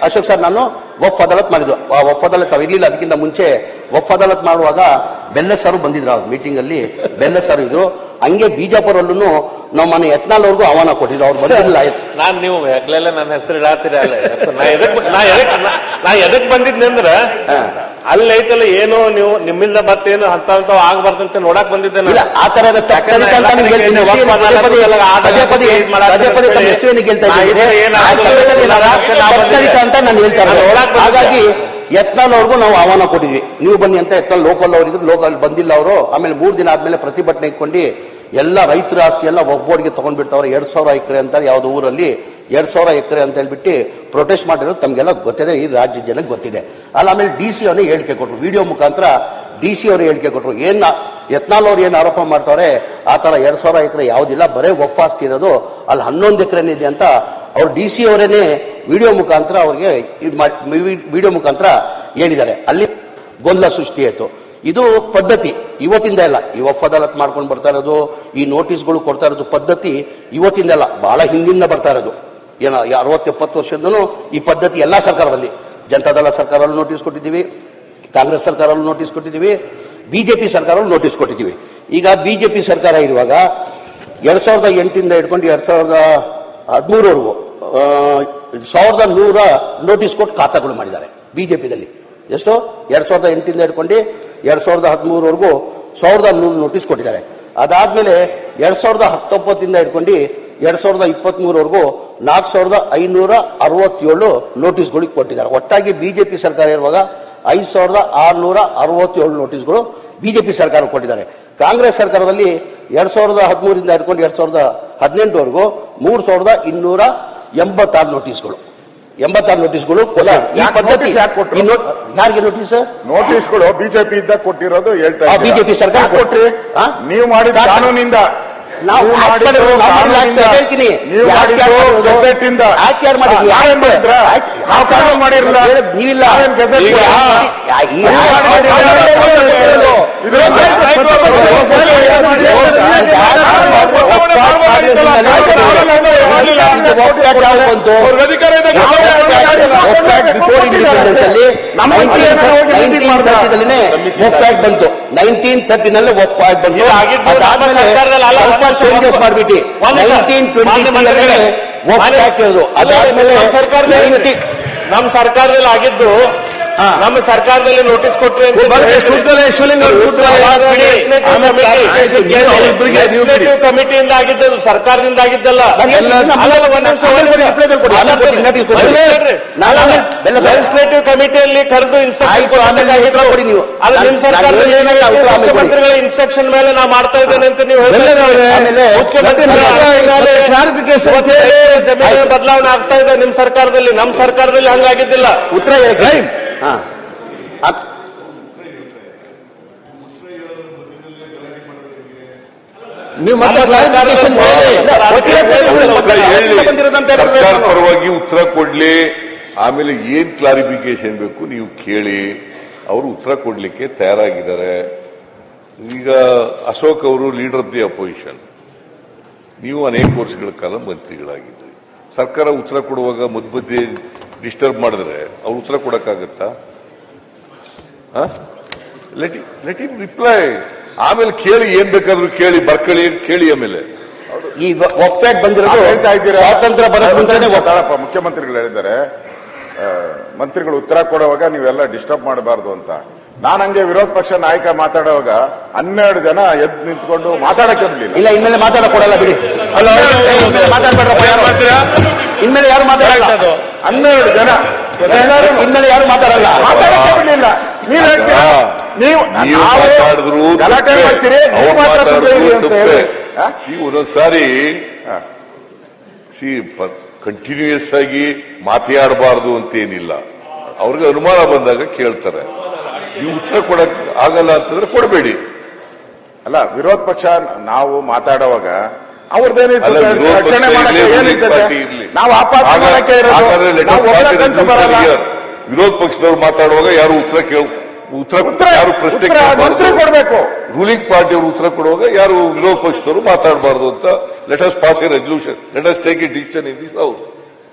Ashok sir ನಾನು ವಫ್ ಅದಾಲತ್ ಮಾಡಿದ್ದು. ಆ ವಫ್ ಅದಾಲತ್ ಇರ್ಲಿಲ್ಲ, ಅದಕ್ಕಿಂತ ಮುಂಚೆ ವಫ್ ಅದಾಲತ್ ಮಾಡುವಾಗ ಬೆಲ್ಲ ಸಾರು ಬಂದಿದ್ರು. ಆ ಮೀಟಿಂಗ್ ಅಲ್ಲಿ ಬೆಲ್ಲ ಸಾರು ಇದ್ರು. ಹಂಗೆ ಬಿಜಾಪುರಲ್ಲೂ ನಮ್ಮ ಮನೆ ಯತ್ನಾಳ್ ಅವ್ರಿಗೂ ಆಹ್ವಾನ ಕೊಟ್ಟಿದ್ರು, ಅವ್ರು ಬಂದಿರಲಿಲ್ಲ. ನಾನ್ ನೀವು ಹೆಗ್ಲೆಲ್ಲ ನನ್ನ ಹೆಸರು ಇಡಾತೀರ ಅಲ್ಲ, ನಾ ಎದಕ್ ಬಂದಿದ್ನಿ ಅಂದ್ರ ಅಲ್ಲಿ ಐತಲ್ಲ ಏನೋ ನೀವು ನಿಮ್ಮಿಂದ ಬರ್ತೇನು ಅಂತ ಆಗ್ಬಾರ್ದಂತ ನೋಡಕ್ ಬಂದಿದ್ದೆ. ಆ ತರ ಅಂತ ನಾನು ಹೇಳ್ತಾರೆ. ಹಾಗಾಗಿ ಯತ್ನಾಳ್ ಅವ್ರಿಗೂ ನಾವು ಆಹ್ವಾನ ಕೊಟ್ಟಿದ್ವಿ, ನೀವು ಬನ್ನಿ ಅಂತ. ಯತ್ನಾಳ್ ಲೋಕಲ್ ಅವರಿದ್ರು, ಲೋಕಲ್ ಬಂದಿಲ್ಲ ಅವರು. ಆಮೇಲೆ 3 ದಿನ ಆದ್ಮೇಲೆ ಪ್ರತಿಭಟನೆ ಇಟ್ಕೊಂಡು ಎಲ್ಲ ರೈತರ ಆಸ್ತಿ ಎಲ್ಲ ಒಬ್ಬೊಡಿಗೆ ತಗೊಂಡ್ಬಿಡ್ತಾವ್ರೆ. 2,000 ಎಕರೆ ಅಂತಾರೆ ಯಾವ್ದು ಊರಲ್ಲಿ, 2,000 ಎಕರೆ ಅಂತ ಹೇಳ್ಬಿಟ್ಟು ಪ್ರೊಟೆಸ್ಟ್ ಮಾಡಿರೋದು ತಮ್ಗೆಲ್ಲ ಗೊತ್ತಿದೆ, ಈ ರಾಜ್ಯ ಜನಕ್ಕೆ ಗೊತ್ತಿದೆ. ಆಮೇಲೆ DC ಅವರೇ ಹೇಳಿಕೆ ಕೊಟ್ಟರು, ವಿಡಿಯೋ ಮುಖಾಂತರ DC ಅವರು ಹೇಳಿಕೆ ಕೊಟ್ಟರು. ಯತ್ನಾಳ್ ಅವ್ರು ಏನು ಆರೋಪ ಮಾಡ್ತಾವ್ರೆ ಆ ತರ 2,000 ಎಕರೆ ಯಾವುದಿಲ್ಲ, ಬರೇ ವಫ್ ಆಸ್ತಿ ಇರೋದು, ಅಲ್ಲಿ 11 ಎಕರೆನೇ ಇದೆ ಅಂತ ಅವ್ರು DC ಅವರೇನೆ ವಿಡಿಯೋ ಮುಖಾಂತರ ಅವ್ರಿಗೆ ವಿಡಿಯೋ ಮುಖಾಂತರ ಹೇಳಿದ್ದಾರೆ. ಅಲ್ಲಿ ಗೊಂದಲ ಸೃಷ್ಟಿ ಆಯ್ತು. ಇದು ಪದ್ಧತಿ ಇವತ್ತಿಂದ ಇಲ್ಲ, ಈ ವಫ್ ಅದಾಲತ್ ಮಾಡ್ಕೊಂಡು ಬರ್ತಾ ಇರೋದು, ಈ ನೋಟಿಸ್ಗಳು ಕೊಡ್ತಾ ಇರೋದು ಪದ್ಧತಿ ಇವತ್ತಿಂದ ಇಲ್ಲ, ಬಹಳ ಹಿಂದಿನ ಬರ್ತಾ ಇರೋದು. ಏನೋ 60-70 ವರ್ಷದಿಂದನೂ ಈ ಪದ್ಧತಿ ಎಲ್ಲಾ ಸರ್ಕಾರದಲ್ಲಿ, ಜನತಾದಳ ಸರ್ಕಾರಲ್ಲೂ ನೋಟಿಸ್ ಕೊಟ್ಟಿದ್ದೀವಿ, ಕಾಂಗ್ರೆಸ್ ಸರ್ಕಾರಲ್ಲೂ ನೋಟಿಸ್ ಕೊಟ್ಟಿದ್ದೀವಿ, ಬಿಜೆಪಿ ಸರ್ಕಾರಲ್ಲೂ ನೋಟಿಸ್ ಕೊಟ್ಟಿದ್ದೀವಿ. ಈಗ ಬಿಜೆಪಿ ಸರ್ಕಾರ ಇರುವಾಗ 2008 ಹಿಡ್ಕೊಂಡು 2013ವರೆಗೂ 1100 ನೋಟಿಸ್ ಕೊಟ್ಟು ಖಾತಾಗಳು ಮಾಡಿದ್ದಾರೆ ಬಿಜೆಪಿದಲ್ಲಿ. ಎಷ್ಟು 2008 ಹಿಡ್ಕೊಂಡು 2013ವರೆಗೂ 1100 ನೋಟಿಸ್ ಕೊಟ್ಟಿದ್ದಾರೆ. ಅದಾದ್ಮೇಲೆ 2019 ಹಿಡ್ಕೊಂಡು 2023ವರೆಗೂ 4,567 ನೋಟಿಸ್ಗಳಿಗೆ ಕೊಟ್ಟಿದ್ದಾರೆ. ಒಟ್ಟಾಗಿ ಬಿಜೆಪಿ ಸರ್ಕಾರ ಇರುವಾಗ 5,667 ನೋಟಿಸ್ಗಳು ಬಿಜೆಪಿ ಸರ್ಕಾರ ಕೊಟ್ಟಿದ್ದಾರೆ. ಕಾಂಗ್ರೆಸ್ ಸರ್ಕಾರದಲ್ಲಿ 2013 ಹಿಡ್ಕೊಂಡು 2018ವರೆಗೂ 3,286 ನೋಟಿಸ್ಗಳು 86 ನೋಟಿಸ್ಗಳು. ಈ ಪದ್ಧತಿ ಯಾರಿಗೆ ನೋಟಿಸ್ಗಳು ಬಿಜೆಪಿ ಇದ್ದಾಗ ಕೊಟ್ಟಿರೋದು ಹೇಳ್ತಾ ಬಿಜೆಪಿ ಸರ್ಕಾರ ಕೊಟ್ರಿ. ನೀವು ಮಾಡಿದ ಕಾನೂನಿಂದ ಹೇಳ್ತೀನಿ, ನೀವಿಲ್ಲ ಬಂತು. ಬಿಫೋರ್ ಇಂಡಿಪೆಂಡೆನ್ಸ್ ಅಲ್ಲಿ 1930 ವಫ್ ಆಕ್ಟ್ ಬಂತು. 1930 ವಫ್ ಆಕ್ಟ್ ಬಂತು. ಅದಾದ್ಮೇಲೆ ಸ್ವಲ್ಪ ಚೇಂಜಸ್ ಮಾಡ್ಬಿಟ್ಟು 1923 ವಫ್ ಆಕ್ಟ್ ಇರೋದು. ಅದಾದ್ಮೇಲೆ ನಮ್ಮ ಸರ್ಕಾರದಲ್ಲಿ ಆಗಿದ್ದು, ನಮ್ಮ ಸರ್ಕಾರದಲ್ಲಿ ನೋಟಿಸ್ ಕೊಟ್ಟರೆ ಕಮಿಟಿಯಿಂದ ಆಗಿದ್ದು, ಸರ್ಕಾರದಿಂದ ಆಗಿದ್ದಲ್ಲ. ಲೆಜಿಸ್ಲೇಟಿವ್ ಕಮಿಟಿಯಲ್ಲಿ ಕರೆದು ನಿಮ್ಮ ಸರ್ಕಾರದಲ್ಲಿ ಮುಖ್ಯಮಂತ್ರಿಗಳ ಇನ್ಸ್ಟ್ರಕ್ಷನ್ ಮೇಲೆ ನಾ ಮಾಡ್ತಾ ಇದ್ದೇನೆ ಅಂತ ನೀವು ಜಮೀನು ಬದಲಾವಣೆ ಆಗ್ತಾ ಇದೆ ನಿಮ್ಮ ಸರ್ಕಾರದಲ್ಲಿ. ನಮ್ಮ ಸರ್ಕಾರದಲ್ಲಿ ಹಂಗಾಗಿದ್ದಿಲ್ಲ. ಉತ್ತರ ನೀವು ಪರವಾಗಿ ಉತ್ತರ ಕೊಡ್ಲಿ, ಆಮೇಲೆ ಏನ್ ಕ್ಲಾರಿಫಿಕೇಶನ್ ಬೇಕು ನೀವು ಕೇಳಿ. ಅವರು ಉತ್ತರ ಕೊಡ್ಲಿಕ್ಕೆ ತಯಾರಾಗಿದ್ದಾರೆ. ಈಗ ಅಶೋಕ್ ಅವರು ಲೀಡರ್ ಆಫ್ ದಿ ಅಪೋಸಿಷನ್, ನೀವು ಅನೇಕ ವರ್ಷಗಳ ಕಾಲ ಮಂತ್ರಿಗಳಾಗಿದ್ರಿ. ಸರ್ಕಾರ ಉತ್ತರ ಕೊಡುವಾಗ ಮಧ್ಯೆ ಡಿಸ್ಟರ್ಬ್ ಮಾಡಿದ್ರೆ ಅವ್ರು ಉತ್ತರ ಕೊಡಕ್ಕಾಗತ್ತಾ? Let him reply. ಆಮೇಲೆ ಕೇಳಿ, ಏನ್ ಬೇಕಾದ್ರೂ ಕೇಳಿ, ಬರ್ಕಳಿ ಕೇಳಿ. ಆಮೇಲೆ ಈ ವಫ್ ಆಕ್ಟ್ ಬಂದಿರೋದು ಹೇಳ್ತಾ ಇದ್ದೀರಾ, ಸ್ವಾತಂತ್ರ್ಯ ಬರೋದ್ರಿಂದಲೇ ಮುಖ್ಯಮಂತ್ರಿಗಳು ಹೇಳಿದ್ದಾರೆ ಮಂತ್ರಿಗಳು ಉತ್ತರ ಕೊಡುವಾಗ ನೀವೆಲ್ಲ ಡಿಸ್ಟರ್ಬ್ ಮಾಡಬಾರ್ದು ಅಂತ. ನಾನು ಹಂಗೆ ವಿರೋಧ ಪಕ್ಷ ನಾಯಕ ಮಾತಾಡುವಾಗ 12 ಜನ ಎದ್ದು ನಿಂತ್ಕೊಂಡು ಮಾತಾಡಕ್ಕೆ ಬಿಡಲಿಲ್ಲ. ಇಲ್ಲ, ಇನ್ಮೇಲೆ ಮಾತಾಡಕೊಡಲ್ಲ ಬಿಡಿ. ಇನ್ಮೇಲೆ ಯಾರು ಮಾತಾಡಲ್ಲ. 12 ಜನ ಇನ್ಮೇಲೆ ಯಾರು ಮಾತಾಡಲ್ಲ, ಮಾತಾಡಕ್ಕೆ ಬಿಡಲಿಲ್ಲ. ನೀವ್ ಹೇಳ್ತೀರಾ, ನೀವು ಗಲಾಟೆ ಮಾಡ್ತೀರಿ, ಅಂತ ಹೇಳಿ ಒಂದೊಂದ್ಸಾರಿ ಕಂಟಿನ್ಯೂಯಸ್ ಆಗಿ ಮಾತಾಡಬಾರ್ದು ಅಂತೇನಿಲ್ಲ. ಅವ್ರಿಗೆ ಅನುಮಾನ ಬಂದಾಗ ಕೇಳ್ತಾರೆ. ನೀವು ಉತ್ತರ ಕೊಡಕ್ ಆಗಲ್ಲ ಅಂತಂದ್ರೆ ಕೊಡಬೇಡಿ. ಅಲ್ಲ, ವಿರೋಧ ಪಕ್ಷ ನಾವು ಮಾತಾಡುವಾಗ ಅವ್ರದ್ದೇನಿದೆ ನಾವು ವಿರೋಧ ಪಕ್ಷದವ್ರು ಮಾತಾಡುವಾಗ ಯಾರು ಉತ್ತರ ಯಾರು ಪ್ರಶ್ನೆ ಮಂತ್ರಿ ಕೊಡಬೇಕು. ರೂಲಿಂಗ್ ಪಾರ್ಟಿಯವರು ಉತ್ತರ ಕೊಡುವಾಗ ಯಾರು ವಿರೋಧ ಪಕ್ಷದವರು ಮಾತಾಡಬಾರ್ದು ಅಂತ let us pass A resolution, let us take A decision in this house.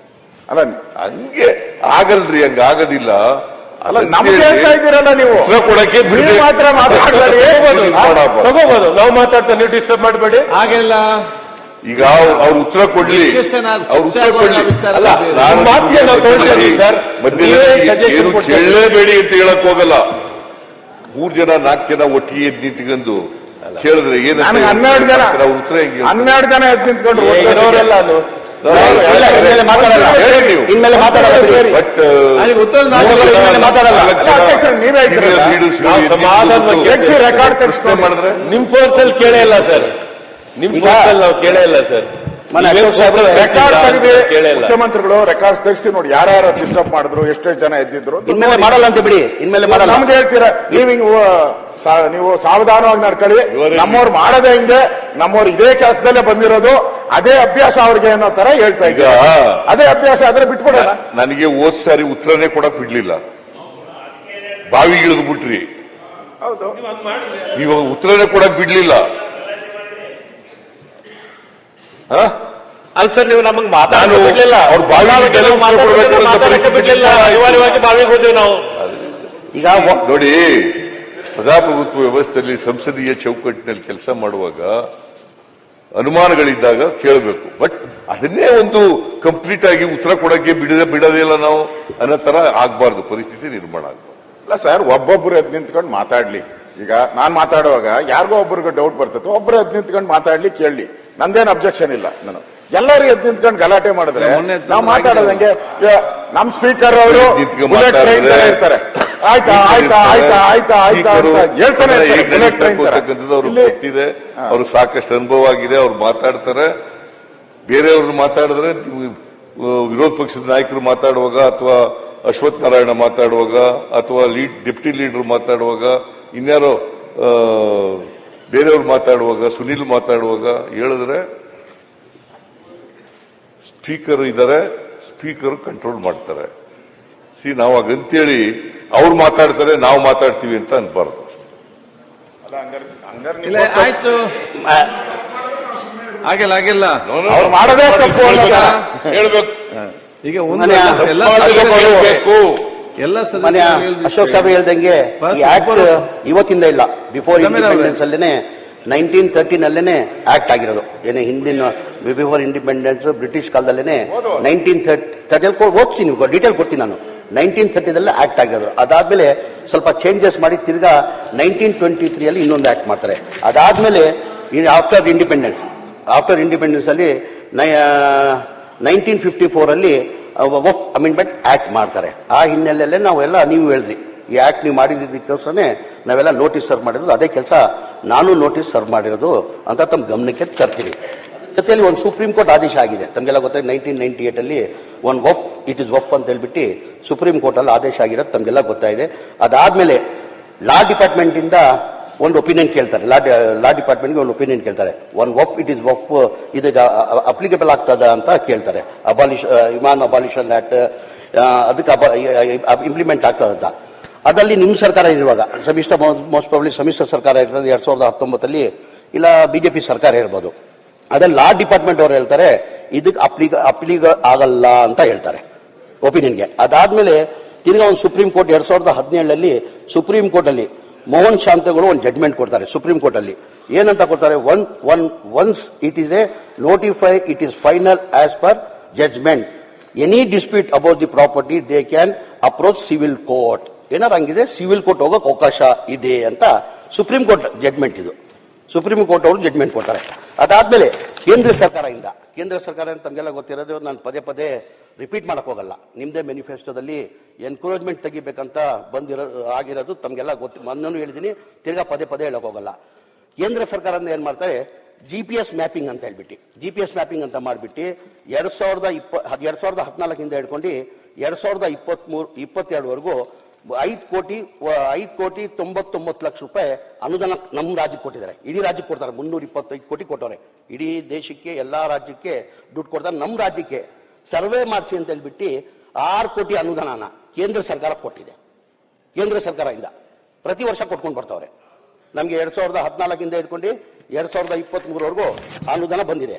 ಅಲ್ಲ ಹಂಗೆ ಆಗಲ್ರಿ, ಹಂಗ ಆಗೋದಿಲ್ಲ. ಅಲ್ಲ ನಮ್ಗೆ ಹೇಳ್ತಾ ಇದ್ದೀರಲ್ಲ ನೀವು, ಉತ್ತರ ಕೊಡಕ್ಕೆ ನೀವು ಮಾತ್ರ ಮಾತಾಡಬೇಡಿ. ತಗೋಬಹುದು, ನಾವು ಮಾತಾಡ್ತಾ ನೀವು ಡಿಸ್ಟರ್ಬ್ ಮಾಡಬೇಡಿ. ಹಾಗೆಲ್ಲ ಈಗ ಅವ್ರು ಉತ್ತರ ಕೊಡ್ಲಿ, ಅವ್ರು ಉತ್ತರ ಕೊಡ್ಲಿ. ಅಲ್ಲ, ನಮ್ಮ ಮಾತಿಗೆ ನಾವು ತಗೊಳ್ತೀವಿ ಸರ್. ಏನು ಕೇಳಲೇಬೇಡಿ ಅಂತ ಹೇಳಕ್ ಹೋಗಲ್ಲ. 3 ಜನ 4 ಜನ ಒಟ್ಟಿಗೆ ಎದ್ದು ನಿಂತ್ಕೊಂಡು ಕೇಳಿದ್ರೆ ಏನು ನನಗೆ 12 ಜನ ಉತ್ತರ ಹೆಂಗೆ? 12 ಜನ ಎದ್ದು ನಿಂತ್ಕೊಂಡ್ರು ಇರೋರೆಲ್ಲ ಇನ್ಮೇಲೆ ಮಾತಾಡಲ್ಲ, ಇನ್ಮೇಲೆ ಮಾತಾಡಲ್ಲ, ಬಟ್ ಮಾತಾಡಲ್ಲ. ನೀವೇ ರೆಕಾರ್ಡ್ ತೆಗೆಸ್ಕೊಂಡು ಮಾಡಿದ್ರೆ ನಿಮ್ ಫೋರ್ಸ್ ಅಲ್ಲಿ ಕೇಳೇ ಇಲ್ಲ ಸರ್, ನಿಮ್ ಫೋರ್ಸ್ ಅಲ್ಲಿ ನಾವು ಕೇಳೇ ಇಲ್ಲ ಸರ್. ರೆಕಾರ್ಡ್ ತೆಗೆದು ಮುಖ್ಯಮಂತ್ರಿಗಳು ರೆಕಾರ್ಡ್ಸ್ ತೆಗಿಸಿ ನೋಡಿ ಯಾರ್ಯಾರು ಡಿಸ್ಟರ್ಬ್ ಮಾಡಿದ್ರು, ಎಷ್ಟೇ ಜನ ಎದ್ದಿದ್ರು. ಇನ್ಮೇಲೆ ಮಾಡಲ್ಲ ಅಂತ ಬಿಡಿ, ಇನ್ಮೇಲೆ ಮಾಡಲ್ಲ. ನಮ್ಗೆ ಹೇಳ್ತೀರಾ ನೀವು ಸಾವಧಾನವಾಗಿ ನಡ್ಕೊಳ್ಳಿ. ನಮ್ಮವ್ರು ಮಾಡೋದೇ ಹಿಂಗೆ, ನಮ್ಮವ್ರು ಇದೇ ಕೆಲಸದಲ್ಲೇ ಬಂದಿರೋದು, ಅದೇ ಅಭ್ಯಾಸ ಅವ್ರಿಗೆ ಅನ್ನೋ ತರ ಹೇಳ್ತಾ ಇದ್ದ. ಅದೇ ಅಭ್ಯಾಸ ಆದ್ರೆ ಬಿಟ್ಬಿಡೋಣ. ನನಗೆ ಹೋದ್ ಸಾರಿ ಉತ್ತರನೇ ಕೊಡಕ್ ಬಿಡ್ಲಿಲ್ಲ, ಬಾವಿಗೆ ಇಳಿದು ಬಿಟ್ರಿ. ಹೌದು, ನೀವು ಉತ್ತರನೇ ಕೊಡಕ್ ಬಿಡ್ಲಿಲ್ಲ. ಅಲ್ಲ ಸರ್, ನೀವು ನಮಗೆ ಮಾತಾಡಕ್ಕೆ ಬಿಡ್ಲಿಲ್ಲ, ಅವ್ರು ಮಾತಾಡಕ್ಕೆ ಬಿಡ್ಲಿಲ್ಲ, ಅನಿವಾರ್ಯವಾಗಿ ಬಾವಿಗೆ ಹೋದ್ವಿ ನಾವು. ಈಗ ನೋಡಿ, ಪ್ರಜಾಪ್ರಭುತ್ವ ವ್ಯವಸ್ಥೆಯಲ್ಲಿ ಸಂಸದೀಯ ಚೌಕಟ್ಟಿನಲ್ಲಿ ಕೆಲಸ ಮಾಡುವಾಗ ಅನುಮಾನಗಳಿದ್ದಾಗ ಕೇಳಬೇಕು. ಬಟ್ ಅದನ್ನೇ ಒಂದು ಕಂಪ್ಲೀಟ್ ಆಗಿ ಉತ್ತರ ಕೊಡಕ್ಕೆ ಬಿಡೋದೇ ಇಲ್ಲ ನಾವು ಅನ್ನೋ ತರ ಆಗ್ಬಾರ್ದು, ಪರಿಸ್ಥಿತಿ ನಿರ್ಮಾಣ ಆಗ್ಬಾರ್ದು. ಇಲ್ಲ ಸರ್, ಒಬ್ಬೊಬ್ರು ಎದ್ದು ನಿಂತ್ಕೊಂಡು ಮಾತಾಡ್ಲಿ. ಈಗ ನಾನ್ ಮಾತಾಡುವಾಗ ಯಾರಿಗೋ ಒಬ್ಬರಿಗೆ ಡೌಟ್ ಬರ್ತದೆ, ಒಬ್ರು ಎದ್ದು ನಿಂತ್ಕೊಂಡು ಮಾತಾಡ್ಲಿ, ಕೇಳಲಿ, ನಂದೇನು ಅಬ್ಜೆಕ್ಷನ್ ಇಲ್ಲ. ನಾನು ಎಲ್ಲರೂ ಎದ್ದು ನಿಂತ್ಕೊಂಡು ಗಲಾಟೆ ಮಾಡಿದ್ರೆ ನಾವು ಮಾತಾಡೋದಂಗೆ. ನಮ್ ಸ್ಪೀಕರ್ ಅವರು ಬುಲೆಟ್ ಟ್ರೈನ್ ತರ ಇರ್ತಾರೆ, ಆಯ್ತಾ ಆಯ್ತಾ ಆಯ್ತಾ ಆಯ್ತಾ ಆಯ್ತಾ ಅಂತ ಹೇಳ್ತಾನೆ ಇರ್ತಾರೆ. ಬುಲೆಟ್ ಟ್ರೈನ್ ಅವ್ರಿಗೆ ಗೊತ್ತಿದೆ, ಅವ್ರು ಸಾಕಷ್ಟು ಅನುಭವ ಆಗಿದೆ, ಅವ್ರು ಮಾತಾಡ್ತಾರೆ. ಬೇರೆಯವ್ರನ್ನ ಮಾತಾಡಿದ್ರೆ ವಿರೋಧ ಪಕ್ಷದ ನಾಯಕರು ಮಾತಾಡುವಾಗ, ಅಥವಾ ಅಶ್ವಥ್ ನಾರಾಯಣ ಮಾತಾಡುವಾಗ, ಅಥವಾ ಡೆಪ್ಟಿ ಲೀಡರ್ ಮಾತಾಡುವಾಗ, ಇನ್ಯಾರೋ ಬೇರೆಯವ್ರು ಮಾತಾಡುವಾಗ, ಸುನಿಲ್ ಮಾತಾಡುವಾಗ ಹೇಳಿದ್ರೆ ಸ್ಪೀಕರ್ ಇದ್ದಾರೆ, ಸ್ಪೀಕರ್ ಕಂಟ್ರೋಲ್ ಮಾಡ್ತಾರೆ. ನಾವು ಹಾಗಂತೇಳಿ ಅವ್ರು ಮಾತಾಡ್ತಾರೆ ನಾವು ಮಾತಾಡ್ತೀವಿ ಅಂತ ಅನ್ಬಾರ್ದು. ಆಯ್ತು, ಆಗಿಲ್ಲ ಆಗಿಲ್ಲ, ಅವ್ರು ಮಾಡೋದೇ ತಪ್ಪು ಹೇಳ್ಬೇಕು. ಈಗ ಎಲ್ಲ ಮನೆ ಅಶೋಕ್ ಸಾಹೇಬ್ ಹೇಳ್ದಂಗೆ ಈ ಆಕ್ಟ್ ಇವತ್ತಿಂದ ಇಲ್ಲ, ಬಿಫೋರ್ ಇಂಡಿಪೆಂಡೆನ್ಸ್ ಅಲ್ಲೇನೆ 1913 ಆಕ್ಟ್ ಆಗಿರೋದು. ಏನೇ ಹಿಂದಿನ ಬಿಫೋರ್ ಇಂಡಿಪೆಂಡೆನ್ಸ್ ಬ್ರಿಟಿಷ್ ಕಾಲದಲ್ಲೇನೆ 1930 ಓದ್ತೀನಿ, ಡೀಟೇಲ್ ಕೊಡ್ತೀನಿ ನಾನು. 1930 ಆಕ್ಟ್ ಆಗಿರೋದು. ಅದಾದ್ಮೇಲೆ ಸ್ವಲ್ಪ ಚೇಂಜಸ್ ಮಾಡಿ ತಿರ್ಗಾ 1923 ಅಲ್ಲಿ ಇನ್ನೊಂದು ಆಕ್ಟ್ ಮಾಡ್ತಾರೆ. ಅದಾದ್ಮೇಲೆ ಆಫ್ಟರ್ ಇಂಡಿಪೆಂಡೆನ್ಸ್ ಅಲ್ಲಿ 1954 ಅಲ್ಲಿ ವಫ್ ಅಮೆಂಡ್ಮೆಂಟ್ ಆಕ್ಟ್ ಮಾಡ್ತಾರೆ. ಆ ಹಿನ್ನೆಲೆಯಲ್ಲೇ ನಾವೆಲ್ಲ, ನೀವು ಹೇಳಿದ್ರಿ, ಈ ಆಕ್ಟ್ ನೀವು ಮಾಡಿದ್ದಕ್ಕೋಸ್ಕರನೇ ನಾವೆಲ್ಲ ನೋಟಿಸ್ ಸರ್ವ್ ಮಾಡಿರೋದು. ಅದೇ ಕೆಲಸ ನಾನು ನೋಟಿಸ್ ಸರ್ವ್ ಮಾಡಿರೋದು ಅಂತ ತಮ್ಮ ಗಮನಕ್ಕೆ ತರ್ತೀವಿ. ಜೊತೆಯಲ್ಲಿ ಒಂದು ಸುಪ್ರೀಂ ಕೋರ್ಟ್ ಆದೇಶ ಆಗಿದೆ, ತಮಗೆಲ್ಲ ಗೊತ್ತಾಗ 1998 ಅಲ್ಲಿ ಒಂದು ವಫ್ ಇಟ್ ಇಸ್ ವಫ್ ಅಂತ ಹೇಳ್ಬಿಟ್ಟು ಸುಪ್ರೀಂ ಕೋರ್ಟ್ ಅಲ್ಲಿ ಆದೇಶ ಆಗಿರೋದು ತಮಗೆಲ್ಲ ಗೊತ್ತಾಗಿದೆ. ಅದಾದ್ಮೇಲೆ ಲಾ ಡಿಪಾರ್ಟ್ಮೆಂಟ್ ಇಂದ ಒಂದು ಒಪಿನಿಯನ್ ಕೇಳ್ತಾರೆ, ಲಾ ಡಿಪಾರ್ಟ್ಮೆಂಟ್ಗೆ ಒಂದು ಒಪಿನಿಯನ್ ಕೇಳ್ತಾರೆ. One Waqf it is Waqf ಇದೀಗ ಅಪ್ಲಿಕೇಬಲ್ ಆಗ್ತದ ಅಂತ ಕೇಳ್ತಾರೆ. ಇಮಾನ್ ಅಬಾಲಿಷನ್ ಆಕ್ಟ್ ಅದಕ್ಕೆ ಇಂಪ್ಲಿಮೆಂಟ್ ಆಗ್ತದಂತ. ಅದಲ್ಲಿ ನಿಮ್ಮ ಸರ್ಕಾರ ಇರುವಾಗ ಮೋಸ್ಟ್ ಪ್ರಾಬಬ್ಲಿ ಸಮ್ಮಿಶ್ರ ಸರ್ಕಾರ ಇರ್ತದೆ 2019 ಇಲ್ಲ ಬಿಜೆಪಿ ಸರ್ಕಾರ ಇರ್ಬೋದು. ಅದ್ರಲ್ಲಿ ಲಾ ಡಿಪಾರ್ಟ್ಮೆಂಟ್ ಅವರು ಹೇಳ್ತಾರೆ ಇದಕ್ಕೆ ಅಪ್ಲಿಕ ಆಗಲ್ಲ ಅಂತ ಹೇಳ್ತಾರೆ ಒಪಿನಿಯನ್ಗೆ. ಅದಾದ್ಮೇಲೆ ತಿರ್ಗಾ ಒಂದು ಸುಪ್ರೀಂ ಕೋರ್ಟ್ 2017 ಸುಪ್ರೀಂ ಕೋರ್ಟ್ ಅಲ್ಲಿ ಮೋಹನ್ ಶಾಂತಗಳು ಒಂದು ಜಡ್ಜ್ಮೆಂಟ್ ಕೊಡ್ತಾರೆ ಸುಪ್ರೀಂ ಕೋರ್ಟ್ ಅಲ್ಲಿ. ಏನಂತ ಕೊಡ್ತಾರೆ, once it is a notify it is final as per judgement, any dispute about the property they can approach civil court. ಏನಾರು ಹಂಗಿದೆ ಸಿವಿಲ್ ಕೋರ್ಟ್ ಹೋಗಕ್ಕೆ ಅವಕಾಶ ಇದೆ ಅಂತ ಸುಪ್ರೀಂ ಕೋರ್ಟ್ ಜಡ್ಜ್ಮೆಂಟ್ ಇದು. ಸುಪ್ರೀಂ ಕೋರ್ಟ್ ಅವರು ಜಡ್ಜ್ಮೆಂಟ್ ಕೊಡ್ತಾರೆ. ಅದಾದ್ಮೇಲೆ ಕೇಂದ್ರ ಸರ್ಕಾರ ತಮಗೆಲ್ಲ ಗೊತ್ತಿರೋದು, ನಾನು ಪದೇ ರಿಪೀಟ್ ಮಾಡಕ್ ಹೋಗಲ್ಲ. ನಿಮ್ದೇ ಮ್ಯಾನಿಫೆಸ್ಟೋದಲ್ಲಿ ಎನ್ಕರೇಜ್ಮೆಂಟ್ ತೆಗಿಬೇಕಂತ ಆಗಿರೋದು ತಮಗೆಲ್ಲ ಗೊತ್ತು. ಮೊನ್ನೆ ಹೇಳಿದ್ದೀನಿ, ತಿರ್ಗಾ ಪದೇ ಹೇಳಕ್ ಹೋಗಲ್ಲ. ಕೇಂದ್ರ ಸರ್ಕಾರ ಏನ್ ಮಾಡ್ತಾರೆ, GPS ಮ್ಯಾಪಿಂಗ್ ಅಂತ ಹೇಳ್ಬಿಟ್ಟು GPS ಮ್ಯಾಪಿಂಗ್ ಅಂತ ಮಾಡ್ಬಿಟ್ಟು 2014 ಹಿಡ್ಕೊಂಡು 2022 ₹5,99,00,000 ಅನುದಾನ ನಮ್ಮ ರಾಜ್ಯಕ್ಕೆ ಕೊಟ್ಟಿದ್ದಾರೆ. ಇಡೀ ರಾಜ್ಯಕ್ಕೆ ಕೊಡ್ತಾರೆ. 325 ಕೋಟಿ ಕೊಟ್ಟವ್ರೆ. ಇಡೀ ದೇಶಕ್ಕೆ ಎಲ್ಲಾ ರಾಜ್ಯಕ್ಕೆ ದುಡ್ಡು ಕೊಡ್ತಾರೆ. ನಮ್ಮ ರಾಜ್ಯಕ್ಕೆ ಸರ್ವೆ ಮಾಡಿಸಿ ಅಂತ ಹೇಳ್ಬಿಟ್ಟು 6 ಕೋಟಿ ಅನುದಾನ ಕೇಂದ್ರ ಸರ್ಕಾರ ಕೊಟ್ಟಿದೆ. ಕೇಂದ್ರ ಸರ್ಕಾರದಿಂದ ಪ್ರತಿ ವರ್ಷ ಕೊಟ್ಕೊಂಡು ಬರ್ತಾವ್ರೆ. ನಮಗೆ 2014 ಹಿಡ್ಕೊಂಡು 2023 ಅನುದಾನ ಬಂದಿದೆ.